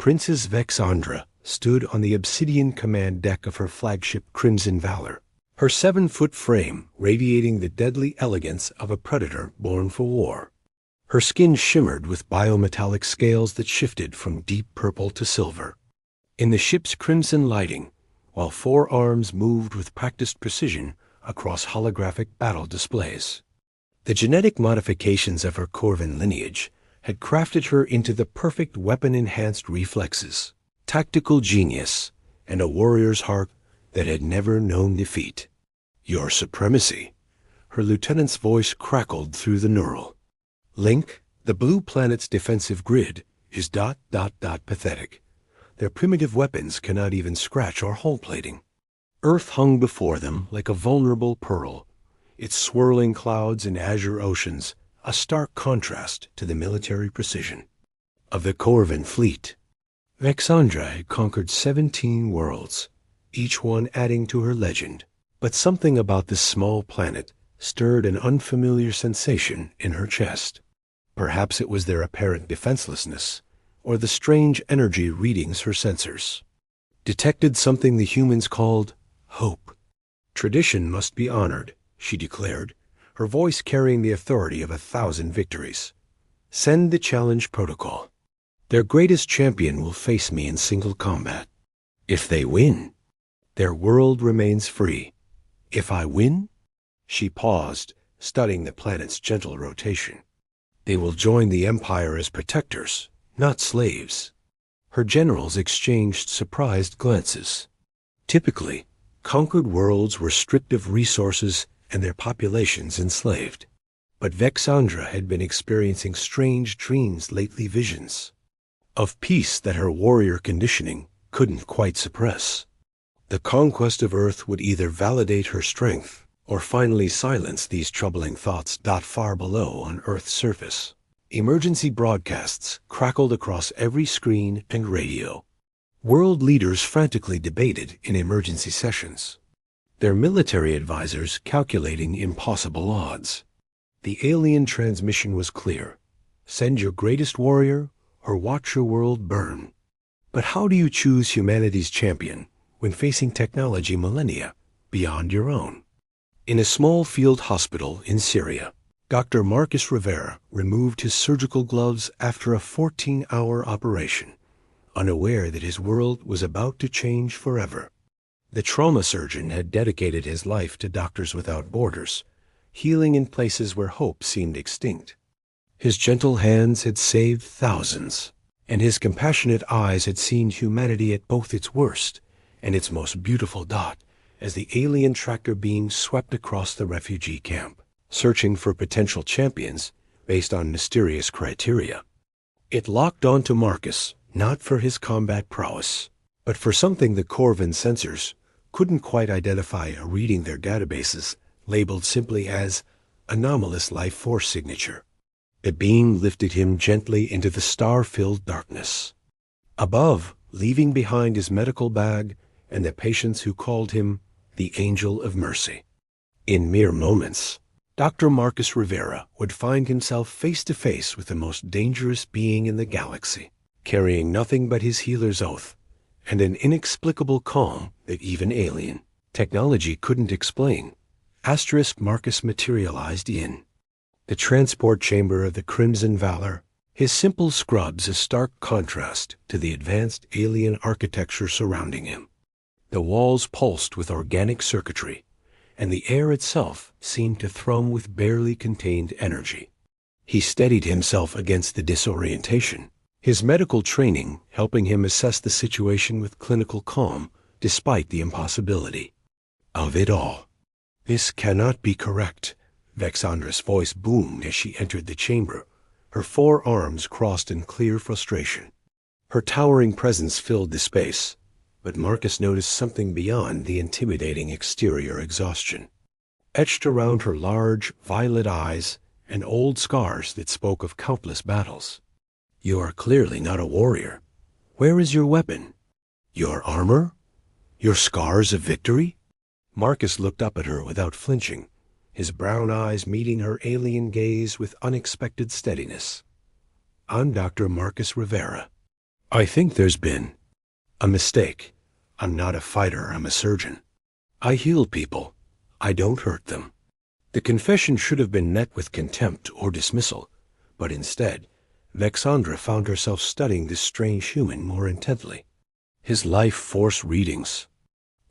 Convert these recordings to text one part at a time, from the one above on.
Princess Vexandra stood on the obsidian command deck of her flagship Crimson Valor, her 7-foot frame radiating the deadly elegance of a predator born for war. Her skin shimmered with biometallic scales that shifted from deep purple to silver. In the ship's crimson lighting, while 4 arms moved with practiced precision across holographic battle displays. The genetic modifications of her Corvan lineage had crafted her into the perfect weapon-enhanced reflexes, tactical genius, and a warrior's heart that had never known defeat. "Your supremacy," her lieutenant's voice crackled through the neural. "Link, the blue planet's defensive grid is ... pathetic. Their primitive weapons cannot even scratch our hull plating." Earth hung before them like a vulnerable pearl, its swirling clouds and azure oceans a stark contrast to the military precision of the Corvan fleet. Vexandra had conquered 17 worlds, each one adding to her legend, but something about this small planet stirred an unfamiliar sensation in her chest. Perhaps it was their apparent defenselessness, or the strange energy readings her sensors detected something the humans called hope. "Tradition must be honored," she declared, her voice carrying the authority of 1,000 victories. "Send the challenge protocol. Their greatest champion will face me in single combat. If they win, their world remains free. If I win," she paused, studying the planet's gentle rotation, "they will join the Empire as protectors, not slaves." Her generals exchanged surprised glances. Typically, conquered worlds were stripped of resources and their populations enslaved. But Vexandra had been experiencing strange dreams lately, visions of peace that her warrior conditioning couldn't quite suppress. The conquest of Earth would either validate her strength or finally silence these troubling thoughts. Far below on Earth's surface, emergency broadcasts crackled across every screen and radio. World leaders frantically debated in emergency sessions, their military advisors calculating impossible odds. The alien transmission was clear: send your greatest warrior or watch your world burn. But how do you choose humanity's champion when facing technology millennia beyond your own? In a small field hospital in Syria, Dr. Marcus Rivera removed his surgical gloves after a 14-hour operation, unaware that his world was about to change forever. The trauma surgeon had dedicated his life to Doctors Without Borders, healing in places where hope seemed extinct. His gentle hands had saved thousands, and his compassionate eyes had seen humanity at both its worst and its most beautiful dot as the alien tractor beam swept across the refugee camp, searching for potential champions based on mysterious criteria. It locked onto Marcus, not for his combat prowess, but for something the Corvan sensors couldn't quite identify, reading their databases labeled simply as anomalous life force signature. The beam lifted him gently into the star-filled darkness. Above, leaving behind his medical bag and the patients who called him the Angel of Mercy. In mere moments, Dr. Marcus Rivera would find himself face to face with the most dangerous being in the galaxy, carrying nothing but his healer's oath and an inexplicable calm that even alien technology couldn't explain. Marcus materialized in the transport chamber of the Crimson Valor, his simple scrubs a stark contrast to the advanced alien architecture surrounding him. The walls pulsed with organic circuitry, and the air itself seemed to thrum with barely contained energy. He steadied himself against the disorientation, his medical training helping him assess the situation with clinical calm despite the impossibility of it all. "This cannot be correct," Vexandra's voice boomed as she entered the chamber, her 4 arms crossed in clear frustration. Her towering presence filled the space, but Marcus noticed something beyond the intimidating exterior exhaustion. Etched around her large, violet eyes and old scars that spoke of countless battles. "You are clearly not a warrior. Where is your weapon? Your armor? Your scars of victory?" Marcus looked up at her without flinching, his brown eyes meeting her alien gaze with unexpected steadiness. "I'm Dr. Marcus Rivera. I think there's been a mistake. I'm not a fighter, I'm a surgeon. I heal people. I don't hurt them. The confession should have been met with contempt or dismissal, but instead, Vexandra found herself studying this strange human more intently. His life force readings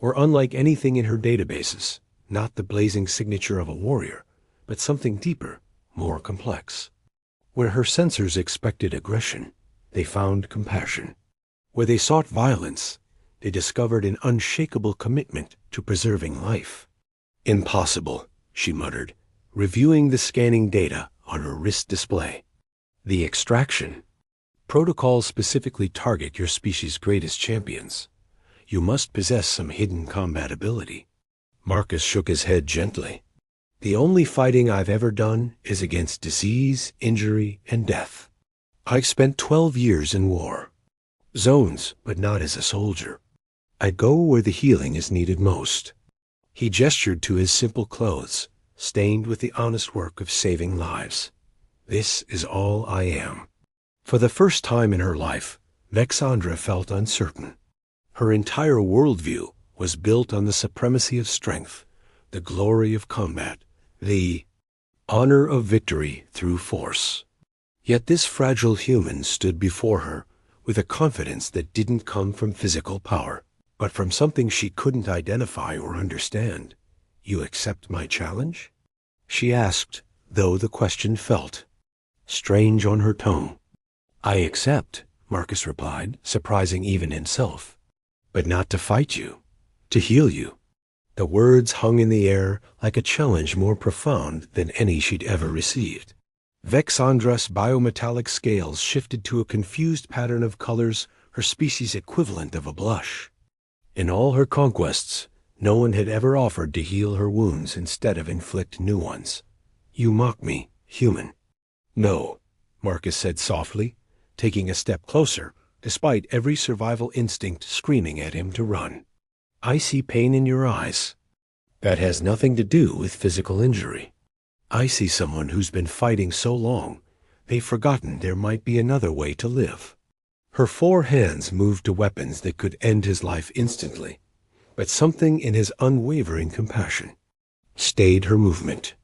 were unlike anything in her databases, not the blazing signature of a warrior, but something deeper, more complex. Where her sensors expected aggression, they found compassion. Where they sought violence, they discovered an unshakable commitment to preserving life. Impossible, she muttered, reviewing the scanning data on her wrist display. The extraction. Protocols specifically target your species' greatest champions. You must possess some hidden combat ability. Marcus shook his head gently. The only fighting I've ever done is against disease, injury, and death. I spent 12 years in war. Zones, but not as a soldier. I go where the healing is needed most. He gestured to his simple clothes, stained with the honest work of saving lives. This is all I am. For the first time in her life, Vexandra felt uncertain. Her entire worldview was built on the supremacy of strength, the glory of combat, the honor of victory through force. Yet this fragile human stood before her with a confidence that didn't come from physical power, but from something she couldn't identify or understand. You accept my challenge? She asked, though the question felt strange on her tone. I accept, Marcus replied, surprising even himself. But not to fight you, to heal you. The words hung in the air like a challenge more profound than any she'd ever received. Vexandra's biometallic scales shifted to a confused pattern of colors, her species' equivalent of a blush. In all her conquests, no one had ever offered to heal her wounds instead of inflict new ones. You mock me, human. No, Marcus said softly, taking a step closer, despite every survival instinct screaming at him to run. I see pain in your eyes. That has nothing to do with physical injury. I see someone who's been fighting so long, they've forgotten there might be another way to live. Her 4 hands moved to weapons that could end his life instantly, but something in his unwavering compassion stayed her movement.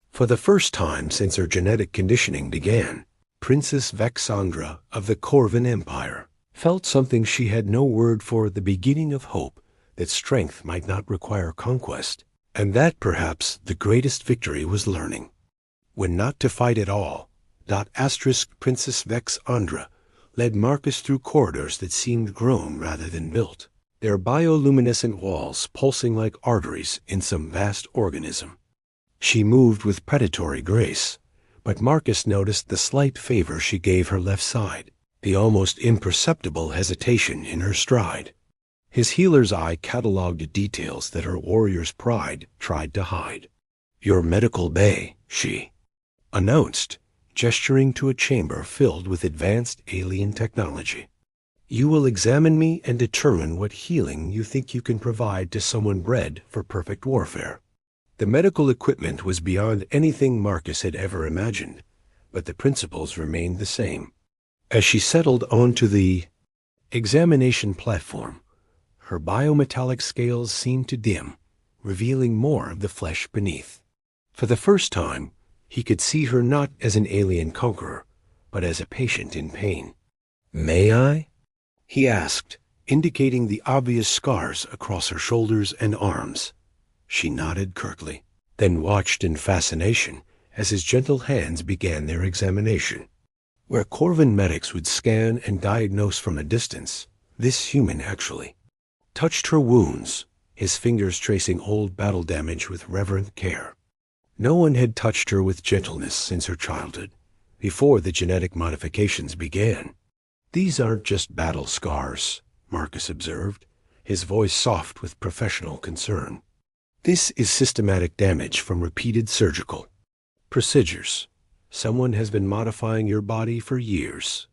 For the first time since her genetic conditioning began, Princess Vexandra of the Corvin Empire felt something she had no word for, the beginning of hope that strength might not require conquest, and that perhaps the greatest victory was learning. When not to fight at all, Princess Vexandra led Marcus through corridors that seemed grown rather than built, their bioluminescent walls pulsing like arteries in some vast organism. She moved with predatory grace, but Marcus noticed the slight favor she gave her left side, the almost imperceptible hesitation in her stride. His healer's eye cataloged details that her warrior's pride tried to hide. Your medical bay, she announced, gesturing to a chamber filled with advanced alien technology. You will examine me and determine what healing you think you can provide to someone bred for perfect warfare. The medical equipment was beyond anything Marcus had ever imagined, but the principles remained the same. As she settled onto the examination platform, her biometallic scales seemed to dim, revealing more of the flesh beneath. For the first time, he could see her not as an alien conqueror, but as a patient in pain. May I? He asked, indicating the obvious scars across her shoulders and arms. She nodded curtly, then watched in fascination as his gentle hands began their examination. Where Corvin medics would scan and diagnose from a distance, this human actually touched her wounds, his fingers tracing old battle damage with reverent care. No one had touched her with gentleness since her childhood, before the genetic modifications began. These aren't just battle scars, Marcus observed, his voice soft with professional concern. This is systematic damage from repeated surgical procedures. Someone has been modifying your body for years.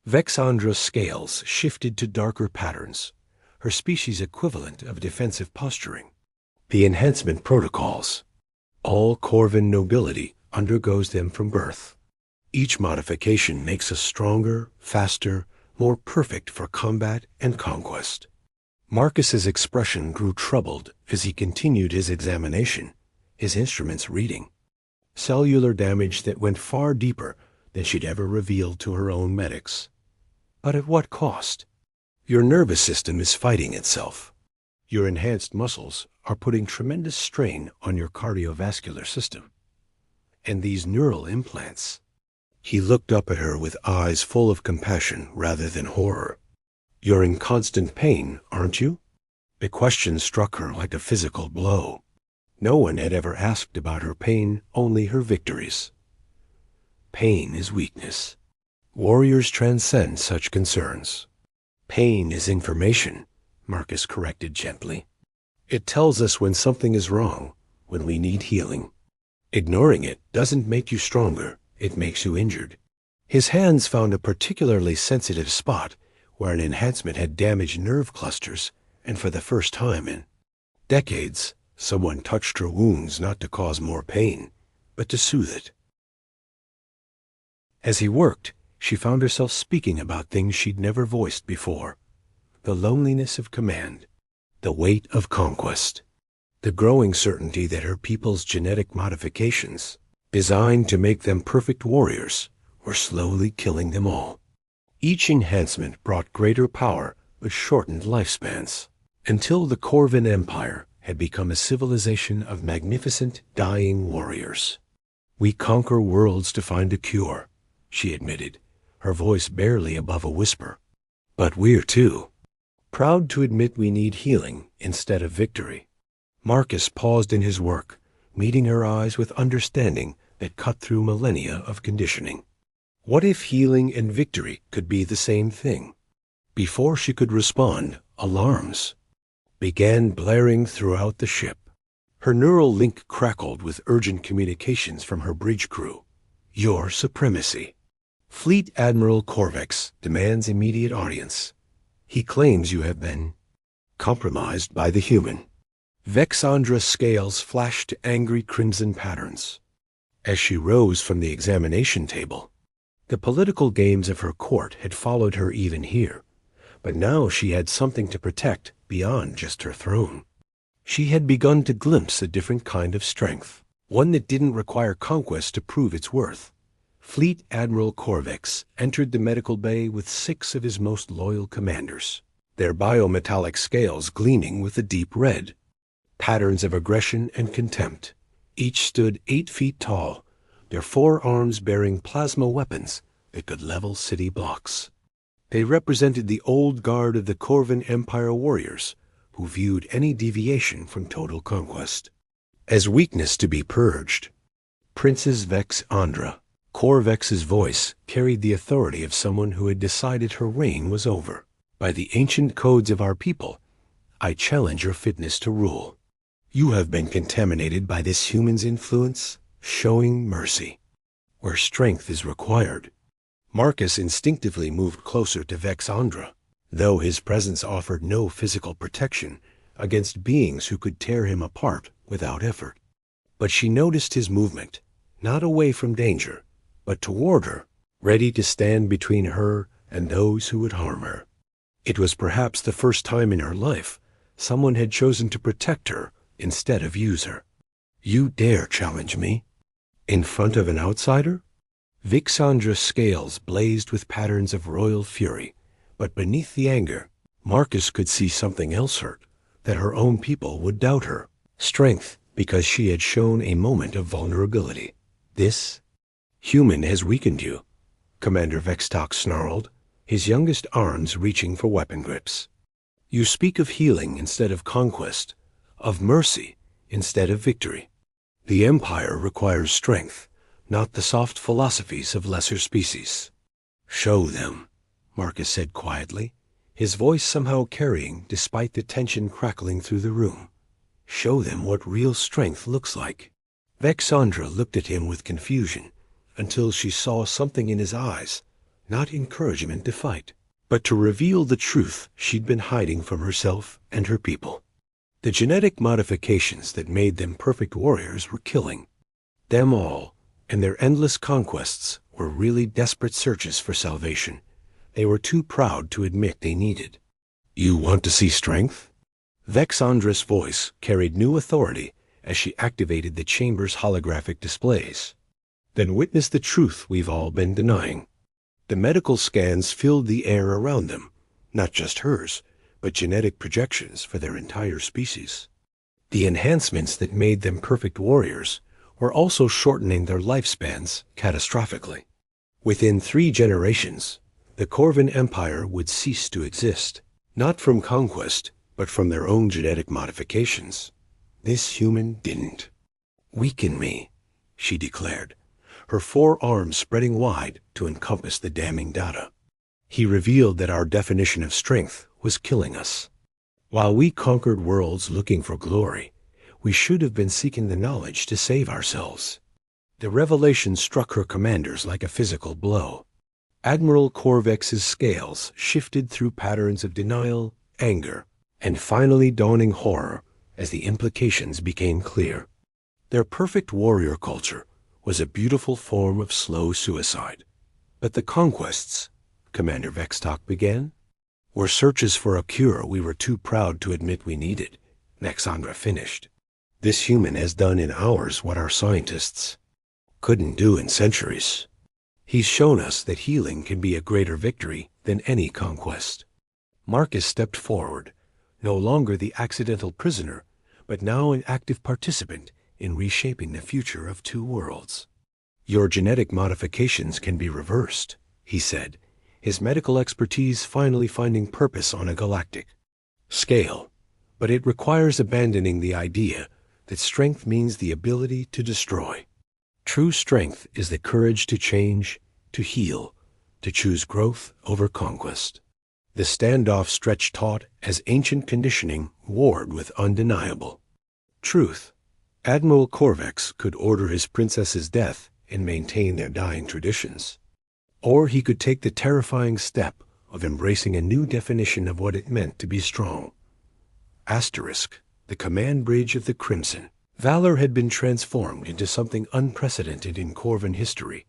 Vexandra's scales shifted to darker patterns, her species' equivalent of defensive posturing. The enhancement protocols. All Corvin nobility undergoes them from birth. Each modification makes us stronger, faster, more perfect for combat and conquest. Marcus's expression grew troubled as he continued his examination, his instruments reading cellular damage that went far deeper than she'd ever revealed to her own medics. But at what cost? Your nervous system is fighting itself. Your enhanced muscles are putting tremendous strain on your cardiovascular system. And these neural implants. He looked up at her with eyes full of compassion rather than horror. You're in constant pain, aren't you? The question struck her like a physical blow. No one had ever asked about her pain, only her victories. Pain is weakness. Warriors transcend such concerns. Pain is information, Marcus corrected gently. It tells us when something is wrong, when we need healing. Ignoring it doesn't make you stronger, it makes you injured. His hands found a particularly sensitive spot where an enhancement had damaged nerve clusters, and for the first time in decades, someone touched her wounds not to cause more pain, but to soothe it. As he worked, she found herself speaking about things she'd never voiced before. The loneliness of command, the weight of conquest, the growing certainty that her people's genetic modifications, designed to make them perfect warriors, were slowly killing them all. Each enhancement brought greater power but shortened lifespans, until the Corvin Empire had become a civilization of magnificent, dying warriors. We conquer worlds to find a cure, she admitted, her voice barely above a whisper. But we're too proud to admit we need healing instead of victory. Marcus paused in his work, meeting her eyes with understanding that cut through millennia of conditioning. What if healing and victory could be the same thing? Before she could respond, alarms began blaring throughout the ship. Her neural link crackled with urgent communications from her bridge crew. Your supremacy. Fleet Admiral Corvex demands immediate audience. He claims you have been compromised by the human. Vexandra's scales flashed to angry crimson patterns. As she rose from the examination table, the political games of her court had followed her even here, but now she had something to protect beyond just her throne. She had begun to glimpse a different kind of strength, one that didn't require conquest to prove its worth. Fleet Admiral Corvex entered the medical bay with 6 of his most loyal commanders, their biometallic scales gleaming with a deep red. Patterns of aggression and contempt. Each stood 8 feet tall, their forearms bearing plasma weapons that could level city blocks. They represented the old guard of the Corvin Empire warriors, who viewed any deviation from total conquest as weakness to be purged. Princess Vexandra. Corvex's voice carried the authority of someone who had decided her reign was over. By the ancient codes of our people, I challenge your fitness to rule. You have been contaminated by this human's influence, showing mercy where strength is required. Marcus instinctively moved closer to Vexandra, though his presence offered no physical protection against beings who could tear him apart without effort. But she noticed his movement, not away from danger, but toward her, ready to stand between her and those who would harm her. It was perhaps the first time in her life someone had chosen to protect her instead of use her. You dare challenge me? In front of an outsider? Vixandra's scales blazed with patterns of royal fury, but beneath the anger, Marcus could see something else hurt, that her own people would doubt her. Strength, because she had shown a moment of vulnerability. This human has weakened you, Commander Vextok snarled, his youngest arms reaching for weapon grips. You speak of healing instead of conquest, of mercy instead of victory. The Empire requires strength, not the soft philosophies of lesser species. Show them, Marcus said quietly, his voice somehow carrying despite the tension crackling through the room. Show them what real strength looks like. Vexandra looked at him with confusion until she saw something in his eyes, not encouragement to fight, but to reveal the truth she'd been hiding from herself and her people. The genetic modifications that made them perfect warriors were killing them all, and their endless conquests were really desperate searches for salvation. they were too proud to admit they needed. "You want to see strength?" Vexandra's voice carried new authority as she activated the chamber's holographic displays. "Then witness the truth we've all been denying." The medical scans filled the air around them, not just hers, but genetic projections for their entire species. The enhancements that made them perfect warriors were also shortening their lifespans catastrophically. Within 3 generations, the Corvin Empire would cease to exist, not from conquest, but from their own genetic modifications. This human didn't. "Weaken me," she declared, her 4 arms spreading wide to encompass the damning data. He revealed that our definition of strength was killing us. While we conquered worlds looking for glory, we should have been seeking the knowledge to save ourselves. The revelation struck her commanders like a physical blow. Admiral Corvex's scales shifted through patterns of denial, anger, and finally dawning horror as the implications became clear. Their perfect warrior culture was a beautiful form of slow suicide. But the conquests, Commander Vexstock began, were searches for a cure we were too proud to admit we needed, Vexandra finished. This human has done in hours what our scientists couldn't do in centuries. He's shown us that healing can be a greater victory than any conquest. Marcus stepped forward, no longer the accidental prisoner, but now an active participant in reshaping the future of 2 worlds. "Your genetic modifications can be reversed," he said, his medical expertise finally finding purpose on a galactic scale. "But it requires abandoning the idea that strength means the ability to destroy. True strength is the courage to change, to heal, to choose growth over conquest." The standoff stretched taut as ancient conditioning warred with undeniable truth. Admiral Corvex could order his princess's death and maintain their dying traditions. Or he could take the terrifying step of embracing a new definition of what it meant to be strong. Asterisk, the command bridge of the Crimson. Valor had been transformed into something unprecedented in Corvin history,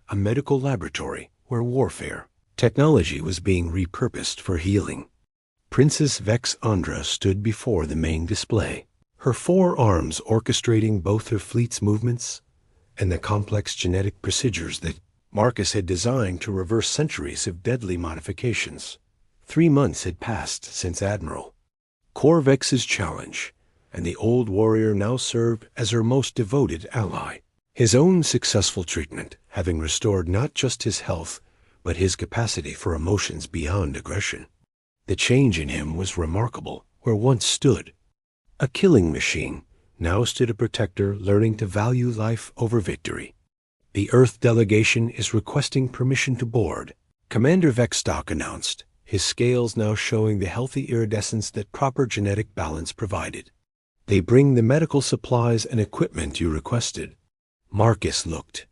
a medical laboratory where warfare technology was being repurposed for healing. Princess Vexandra stood before the main display, her 4 arms orchestrating both her fleet's movements and the complex genetic procedures that Marcus had designed to reverse centuries of deadly modifications. 3 months had passed since Admiral Corvex's challenge, and the old warrior now served as her most devoted ally, his own successful treatment having restored not just his health, but his capacity for emotions beyond aggression. The change in him was remarkable. Where once stood a killing machine, now stood a protector learning to value life over victory. "The Earth delegation is requesting permission to board," Commander Vexstock announced, his scales now showing the healthy iridescence that proper genetic balance provided. "They bring the medical supplies and equipment you requested." Marcus looked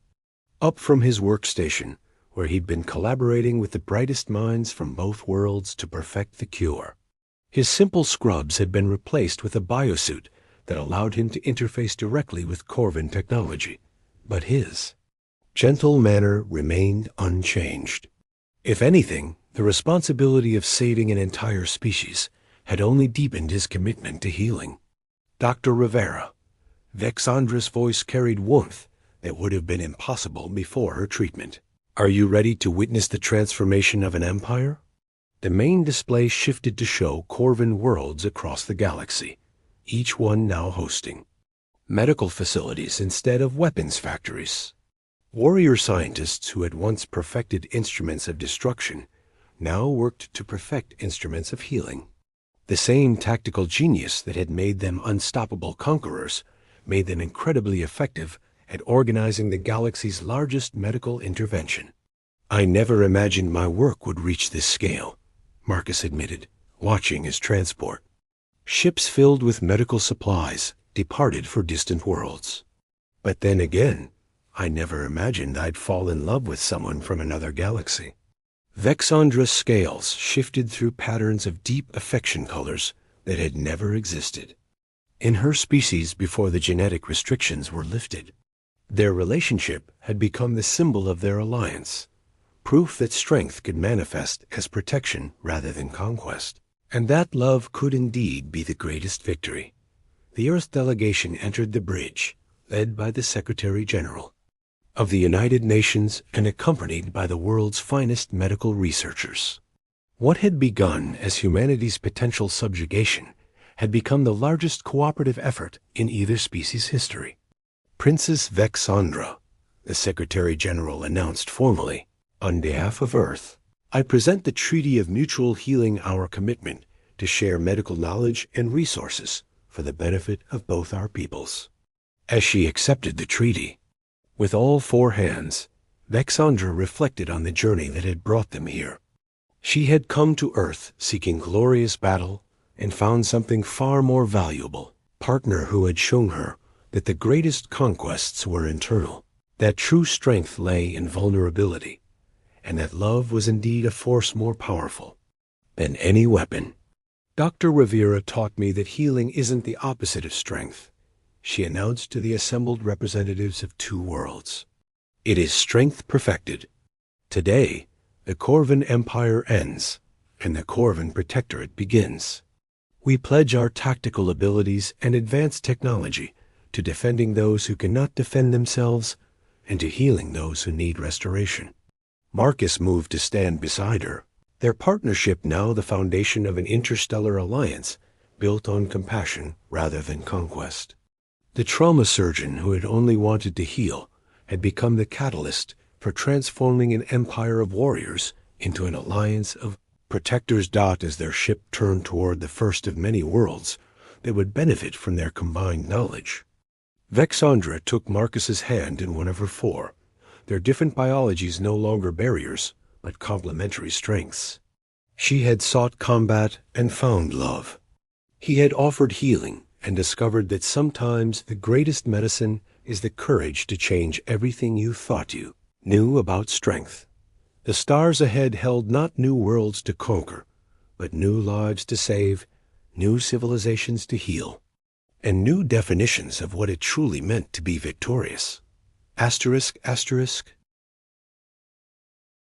up from his workstation, where he'd been collaborating with the brightest minds from both worlds to perfect the cure. His simple scrubs had been replaced with a biosuit that allowed him to interface directly with Corvin technology, but his gentle manner remained unchanged. If anything, the responsibility of saving an entire species had only deepened his commitment to healing. "Dr. Rivera." Vexandra's voice carried warmth that would have been impossible before her treatment. "Are you ready to witness the transformation of an empire?" The main display shifted to show Corvin worlds across the galaxy, each one now hosting medical facilities instead of weapons factories. Warrior scientists who had once perfected instruments of destruction now worked to perfect instruments of healing. The same tactical genius that had made them unstoppable conquerors made them incredibly effective at organizing the galaxy's largest medical intervention. "I never imagined my work would reach this scale," Marcus admitted, watching his transport. Ships filled with medical supplies departed for distant worlds. "But then again, I never imagined I'd fall in love with someone from another galaxy." Vexandra's scales shifted through patterns of deep affection colors that had never existed in her species before the genetic restrictions were lifted. Their relationship had become the symbol of their alliance, proof that strength could manifest as protection rather than conquest, and that love could indeed be the greatest victory. The Earth delegation entered the bridge, led by the Secretary General of the United Nations and accompanied by the world's finest medical researchers. What had begun as humanity's potential subjugation had become the largest cooperative effort in either species' history. Princess Vexandra, the Secretary General announced formally, on behalf of Earth, I present the Treaty of Mutual Healing, our commitment to share medical knowledge and resources for the benefit of both our peoples. As she accepted the treaty, with all four hands, Vexandra reflected on the journey that had brought them here. She had come to Earth seeking glorious battle and found something far more valuable, a partner who had shown her that the greatest conquests were internal, that true strength lay in vulnerability, and that love was indeed a force more powerful than any weapon. Dr. Rivera taught me that healing isn't the opposite of strength, she announced to the assembled representatives of two worlds. It is strength perfected. Today, the Corvan Empire ends, and the Corvan Protectorate begins. We pledge our tactical abilities and advanced technology to defending those who cannot defend themselves and to healing those who need restoration. Marcus moved to stand beside her, their partnership now the foundation of an interstellar alliance built on compassion rather than conquest. The trauma surgeon who had only wanted to heal had become the catalyst for transforming an empire of warriors into an alliance of protectors. As their ship turned toward the first of many worlds that would benefit from their combined knowledge, Vexandra took Marcus's hand in one of her four, their different biologies no longer barriers, but complementary strengths. She had sought combat and found love. He had offered healing and discovered that sometimes the greatest medicine is the courage to change everything you thought you knew about strength. The stars ahead held not new worlds to conquer, but new lives to save, new civilizations to heal, and new definitions of what it truly meant to be victorious. Asterisk, asterisk,